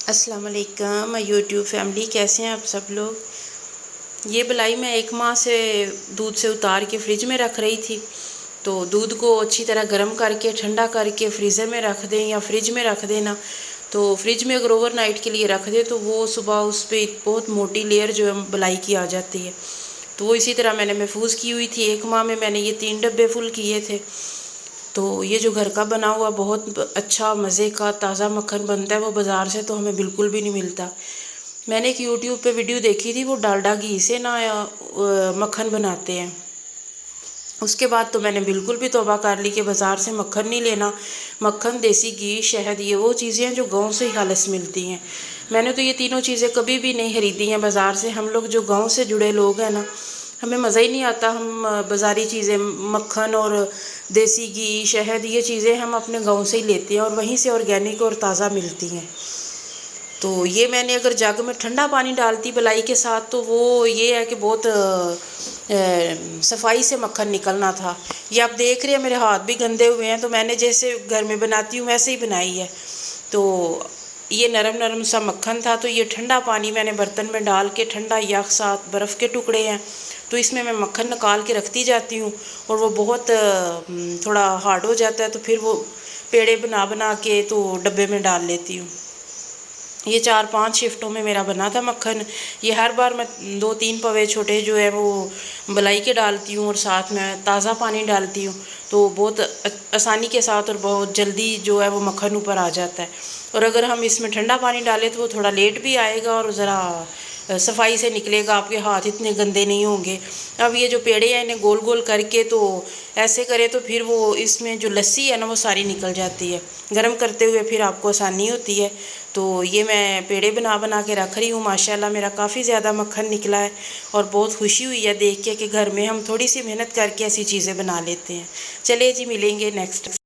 السلام علیکم YouTube family, کیسے ہیں آپ سب لوگ؟ یہ بلائی میں 1 ماہ سے دودھ سے اتار کے فریج میں رکھ رہی تھی، تو دودھ کو اچھی طرح گرم کر کے ٹھنڈا کر کے فریزر میں رکھ دیں یا فریج میں رکھ دینا۔ تو فریج میں اگر اوور نائٹ کے لیے رکھ دیں تو وہ صبح اس پہ ایک بہت موٹی لیئر جو ہے بلائی کی آ جاتی ہے، تو وہ اسی طرح میں نے محفوظ کی ہوئی تھی۔ 1 ماہ میں نے یہ 3 ڈبے فل کیے تھے۔ تو یہ جو گھر کا بنا ہوا بہت اچھا مزے کا تازہ مکھن بنتا ہے، وہ بازار سے تو ہمیں بالکل بھی نہیں ملتا۔ میں نے ایک یوٹیوب پہ ویڈیو دیکھی تھی، وہ ڈالڈا گھی سے نا مکھن بناتے ہیں۔ اس کے بعد تو میں نے بالکل بھی توبہ کر لی کہ بازار سے مکھن نہیں لینا۔ مکھن، دیسی گھی، شہد، یہ وہ چیزیں ہیں جو گاؤں سے ہی خالص ملتی ہیں۔ میں نے تو یہ تینوں چیزیں کبھی بھی نہیں خریدی ہیں بازار سے۔ ہم لوگ جو گاؤں سے جڑے لوگ ہیں نا، ہمیں مزہ ہی نہیں آتا۔ ہم بازاری چیزیں، مکھن اور دیسی گھی، شہد، یہ چیزیں ہم اپنے گاؤں سے ہی لیتے ہیں اور وہیں سے آرگینک اور تازہ ملتی ہیں۔ تو یہ میں نے اگر جگ میں ٹھنڈا پانی ڈالتی بلائی کے ساتھ تو وہ یہ ہے کہ بہت صفائی سے مکھن نکلنا تھا۔ یہ آپ دیکھ رہے ہیں میرے ہاتھ بھی گندے ہوئے ہیں، تو میں نے جیسے گھر میں بناتی ہوں ویسے ہی بنائی ہے۔ تو یہ نرم نرم سا مکھن تھا، تو یہ ٹھنڈا پانی میں نے برتن میں ڈال کے، ٹھنڈا یخ ساتھ برف کے ٹکڑے ہیں، تو اس میں مکھن نکال کے رکھتی جاتی ہوں، اور وہ بہت تھوڑا ہارڈ ہو جاتا ہے تو پھر وہ پیڑے بنا بنا کے تو ڈبے میں ڈال لیتی ہوں۔ یہ 4-5 شفٹوں میں میرا بنا تھا مکھن۔ یہ ہر بار میں 2-3 پوے چھوٹے جو ہے وہ بلائی کے ڈالتی ہوں اور ساتھ میں تازہ پانی ڈالتی ہوں، تو بہت آسانی کے ساتھ اور بہت جلدی جو ہے وہ مکھن اوپر آ جاتا ہے۔ اور اگر ہم اس میں ٹھنڈا پانی ڈالیں تو وہ تھوڑا لیٹ بھی آئے گا اور ذرا صفائی سے نکلے گا، آپ کے ہاتھ اتنے گندے نہیں ہوں گے۔ اب یہ جو پیڑے ہیں انہیں گول گول کر کے تو ایسے کرے تو پھر وہ اس میں جو لسی ہے نا وہ ساری نکل جاتی ہے، گرم کرتے ہوئے پھر آپ کو آسانی ہوتی ہے۔ تو یہ میں پیڑے بنا بنا کے رکھ رہی ہوں۔ ماشاءاللہ میرا کافی زیادہ مکھن نکلا ہے اور بہت خوشی ہوئی ہے دیکھ کے کہ گھر میں ہم تھوڑی سی محنت کر کے ایسی چیزیں بنا لیتے ہیں۔ چلے جی، ملیں گے نیکسٹ۔